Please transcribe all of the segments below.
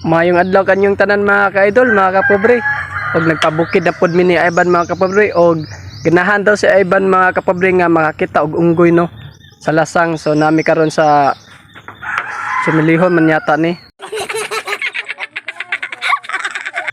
Mayong adlaw kanyong tanan mga ka-idol, mga kapobre. Og nagpabukid na pod mi ni Ivan mga kapobre og ganahan daw si Ivan mga kapobre nga makakita og unggoy no sa lasang. So nami karon sa sumilihon man yata ni.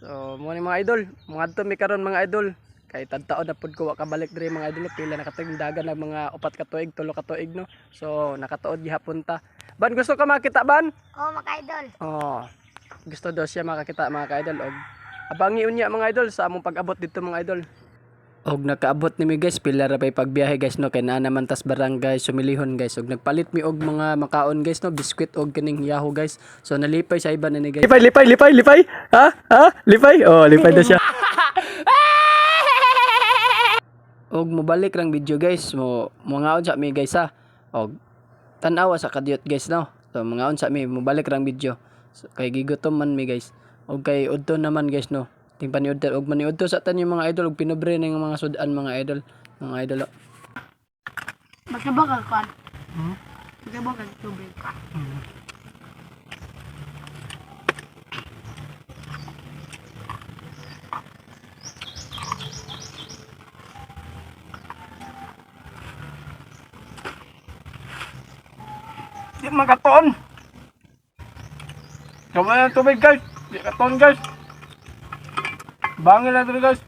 So mo ni mga idol, moadto mi karon mga idol. Kay tadtaon na pod ko wa kabalik diri mga idol, pila nakatindagan ng mga 4 ka tuig, 3 ka tuig no. So nakatuod gihapon ta. Ban gusto ka makita ban? Oh, mga idol. Oh. Gusto daw siya makakita mga ka-idol og abangi unya mga idol sa among pag-abot dito mga idol. Og nakaabot nimi guys, pila ra pay pagbiyahe guys no, kay naa naman tas barangay Sumilihon guys. Og nagpalit mi og mga makaon guys no, biskwit og kining yaho guys. So nalipay sa iban ni guys. Lipay. Ha? Lipay. Oh, lipay daw siya. Og mobalik rang video guys, mo ngaon sa mi guys ha. Og tan-awa sa kadiyot guys no. So mangaon sa mi, mobalik rang video. So, kay gigutom man mi guys. Og kay udto naman guys no. Ting paniudto og maniudto sa tan yung mga idol og pinobre ning mga sudan mga idol. Mga idol. Magkabog ka kwan. Magkabog ka tubig ka. Di magatoon. Kamu tubig guys. Di katon guys. Bangil na ito guys.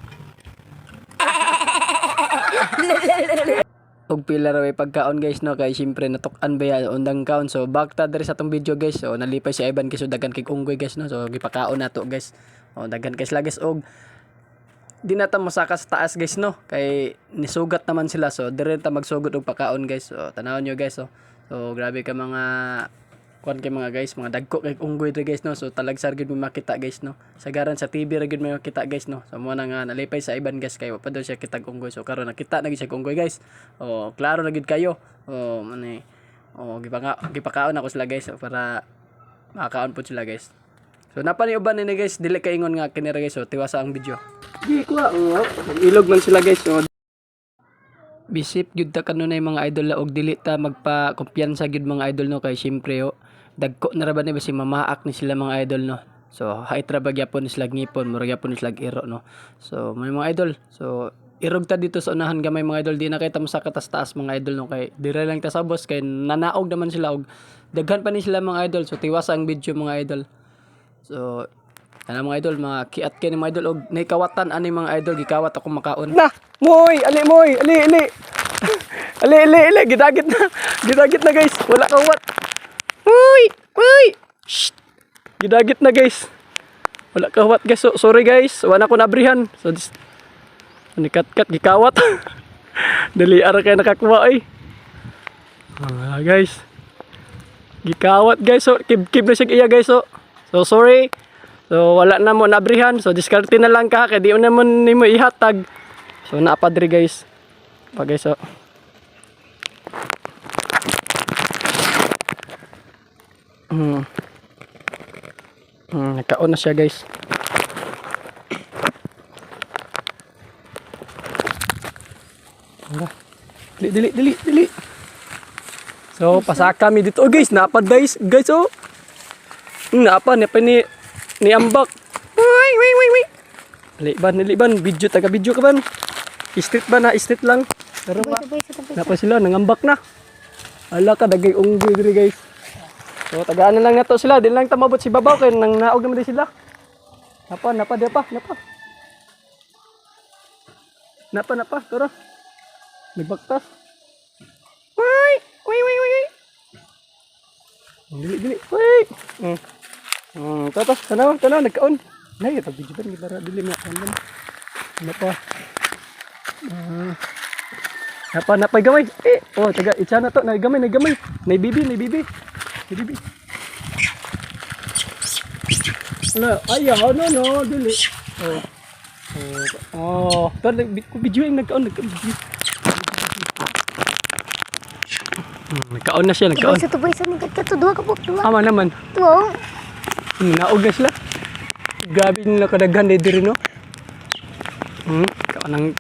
Og pila ra way pagkaon guys no, kay syempre natuk-an ba ya undang kaon. So bakta diri sa tong video guys. So nalipay si Ivan kay so dagan kay unggoy guys no. So gipakaon nato guys. O dagan kay sila guys og di na ta mosaka sa taas guys no, kay nisugat naman sila. So dire ta magsugod og pakaon guys. So tanawon nyo guys. So grabe ka mga kuan kay mga guys, mga dagko kay unggoy dre guys no. So talagsar gid mo makita guys no. Sagaran sa TV ra gid mo makita guys no. So mo na nga nalipay sa Ivan guys kay wa pa daw siya kitag unggoy. So karon nakita na gid siya unggoy guys. Oh, klaro na gid kayo. Oh, mani. Oh, gipakaon ako sila guys para makakaon po sila guys. So napaniuban ni guys, dili kay ingon nga kinira guys. So tiwasa ang video. Di ko ilog man sila guys. So bisip gyud ta kanunay mga idol og dili ta magpa kumpiyansa gyud mga idol no, kay syempre dagko na ra ba ni basi mamaak ni sila mga idol no. So hait ra ba gyapon ni sila ngipon, murag gyapon ni sila iro no. So may mga idol, so irog ta dito sa unahan gamay mga idol, di na kay ta mosaka taas mga idol no, kay dire lang ta sa boss kay nanaog naman sila og daghan pa ni sila mga idol. So tiwas ang video mga idol. So ana mga idol, mga kiat kay ni mga idol og naikawatan ani mga idol, gikawat ako makaon. Na, moy, ali. Ali, gidagit na guys. Wala kawat. Uy. Shh. Gidagit na guys. Wala kawat guys. So, sorry guys, wala ko nabrihan. So this nikat gikawat. Dali ara kay nakakuha ay. Guys. Gikawat guys. So kib na siya iya guys. So sorry. So wala na mo nabrihan. So diskarte na lang ka kay di na mo nimo ihatag. So naapadri guys. Pa guys so. Nakaon na siya guys. Dili. So pasaka mi dito guys, napad guys oh. Napa ni ambak. Uy. Liban, video taga video ka ban. Street ba na, street lang. Pero napa sila nangambak na. Ala ka dagay unggoy diri guys. So tagaan na lang nato sila, di lang tamabot si babaw kay nang naog naman din sila. Napa. Napa, tara. Nagbaktas. Uy. Dili. Uy. Tapos tanaw nagkaon. Nay ta video ba para dili mo kandan. Napa gamay. Oh taga itsa na to, nagamay. Nay bibi. Wala, ayaw, no, dili. Tara, video yung nagkaon. Nagkaon na siya. Tubay sa dua ka po. Ama naman. Tuwa. Naog na sila. Grabe nila kadaghan dito rin, no? Kaanang...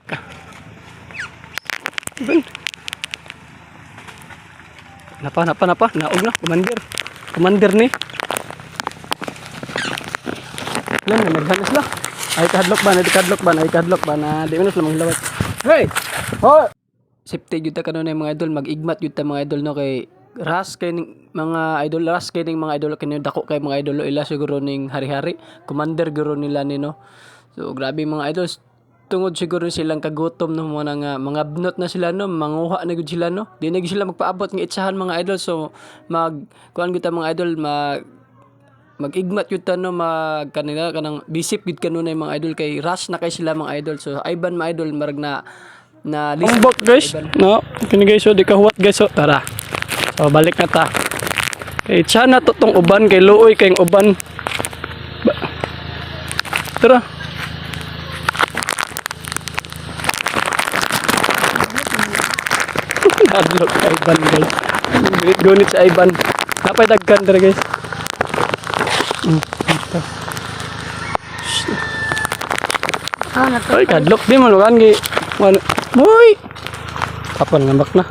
Napa. Naog na. Commander ni. Lan na maghanas la. Ay kadlok ba na di man sila manglawat. Hey. Oh. Safety jud ta kanon mga idol, mag-igmat jud ta mga idol no kay ras kay ning mga idol kini dako kay mga idol ila siguro ning hari-hari. Commander guro nila ni no. So grabe mga idol, tungod siguro silang kagutom no mo nga mga abnot na sila no, manguha na gud sila no. Di na gid sila magpaabot nga itsahan mga idol. So kuan gud ta mga idol, mag-igmat yun ta no, kanila kanang bisip gid kanunay mga idol kay rush na kay sila mga idol. So Ivan mga idol marag na listen guys no, kini guys so di kahuwat guys so tara. So balik na ta. Kay tiyan na to tong uban kay luoy kay uban. Tara. Hadlok kay Ivan guys. Gunit sa Ivan. Napay dagkan dere guys. Ay, kadlok di man lugan gi. Hoy. Kapan ngambak na.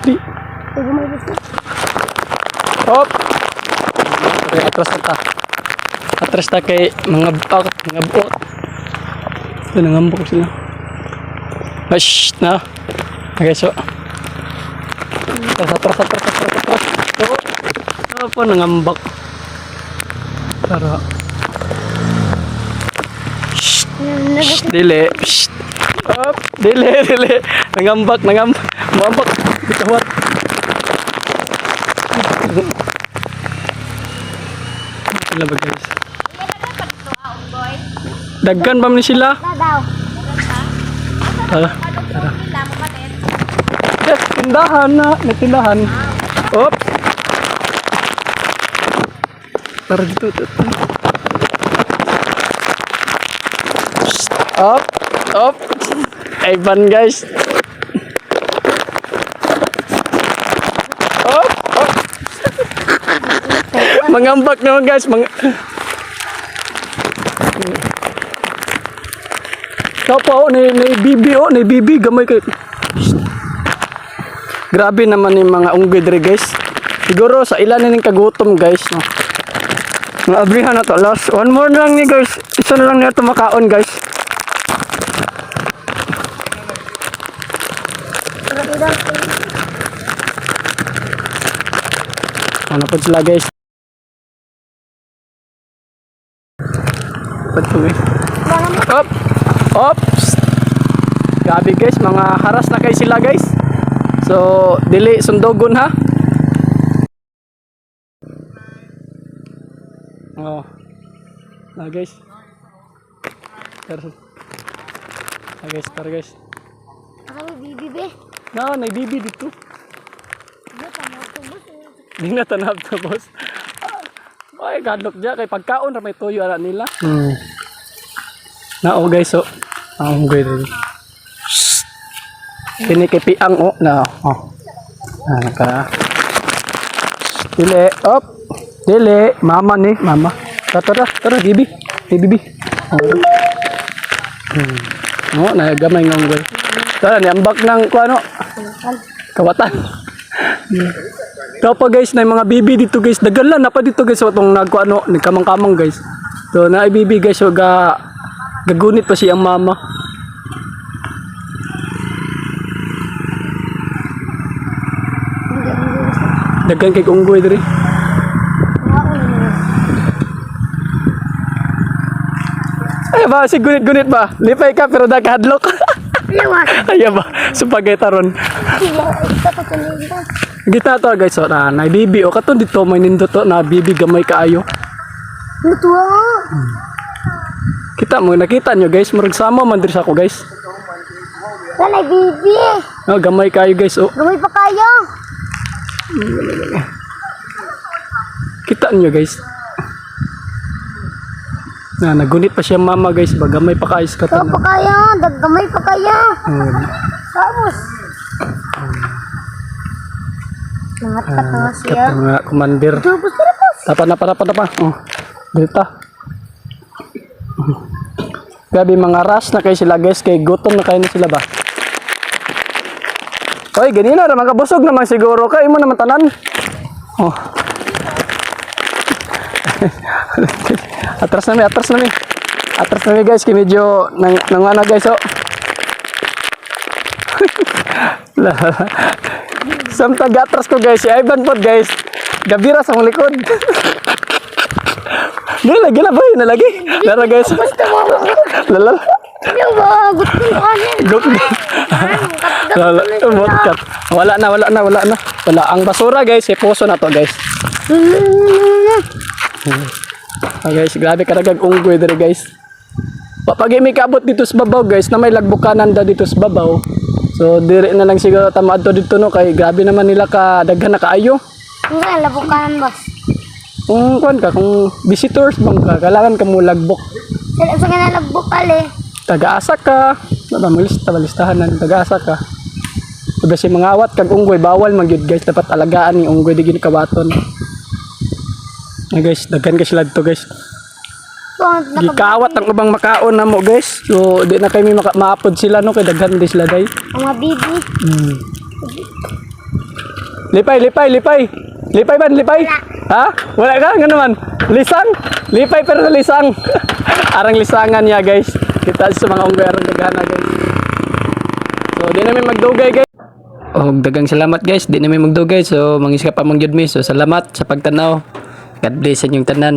Di. Hop. Atras ta kay mga buot. Ito nangambak sila. Ash na. Okay, so. Atras. Apa nangambak? Tara. Dili. Up, dili. Nangambak. Mambak. Dikawat. Sila ba guys? Daggan ba ni sila? Tara. Yes, tindahan na. May tindahan. Op. Tara dito. Up. Ivan guys. Up. Mangambak naman guys. Kapa ni bibi gamay kay. Grabe naman yung mga unggoy dre guys. Siguro sa ilan na ning kagutom guys no. Maabrihan na to last. One more lang ni guys. Isa na lang nito makaon guys. Ano po sila guys? Up. Grabe guys, mga haras na kayo sila guys. So, dili sundogon ha. Oh. Na guys. Tara guys. Ako bibi be. Na bibi dito. Di na tanap to boss. Ay, gadlok dya kay pagkaon ra may tuyo ara nila. Na guys so. Ang good. Kini kay piang na. Naka. Dili, up. Dili, mama. Tara, bibi. Na gamay ng unggoy. Tara, niambak ng kuano. Kawatan. Kapag guys, na mga bibi dito guys, dagalan na pa dito guys, so itong nagkamang-kamang guys. So, na bibi guys, so gagunit pa siyang mama. Dagan kay unggoy diri. Ay ba, si gunit ba? Lipay ka pero daghadlok. Ay ba, supagay taron. Kita to guys, so na bibi o katon dito may nindot to na bibi gamay kaayo. Lutua. Kita mo nakita nyo guys, murag sama man diri sa ako guys. Wala bibi. Oh, gamay kaayo guys. Oh. Gamay pa kayo. Kita nyo guys. Nagunit pa siya mama guys, bagamay pa kayo sa Ito pa kayo, daggamay pa kayo. Tapos. Nangatat na siya. Kat mga commander. Tapos. Tapa. Oh. Dito. Grabe mga ras na kayo sila guys, kay gutom na kayo na sila ba? Oy, ganina naman kabusog naman siguro kayo mo naman tanan. Oh. Atras na mi. Atras na mi guys, kay medyo nang ano guys oh. Samtang atras ko guys, si Ivan po guys. Gabira sa mong likod. Lagi na boy, nalagi. Lara guys. Lala. Ano ba? Gusto ko kanin. Kat. Wala na. Wala ang basura guys, si puso na to guys. Guys, grabe karagag unggoy diri guys. Pag may kaabot dito sa babaw guys, na may lagbukanan da dito sa babaw. So diri na lang siguro tamaad to dito no kay grabe naman nila ka daghan na kaayo. Ano nga, labukan boss? Kung kuan ka, kung visitors bang ka, kailangan ka mo lagbok. Sa nga lagbukal eh. Taga-asa ka. Balistahan na taga-asa ka. Diba si mga awat kag unggoy bawal man gyud guys, dapat alagaan ni unggoy di gini kawaton. Guys, daghan ka sila dito guys. Gikawat ang ubang makaon na mo guys. So di na kami maapod sila no kay daghan di sila day. Mga bibi. Lipay ba? Ha? Wala ka? Nga naman? Lisang? Lipay pero lisang. Arang lisangan niya guys. Kita sa mga unggoy arang dagana guys. So di namin magdugay guys. Dagang salamat guys. Di namin magdugay. So mangisga pa mangyud mi. So salamat sa pagtanaw. God bless sa inyong tanan.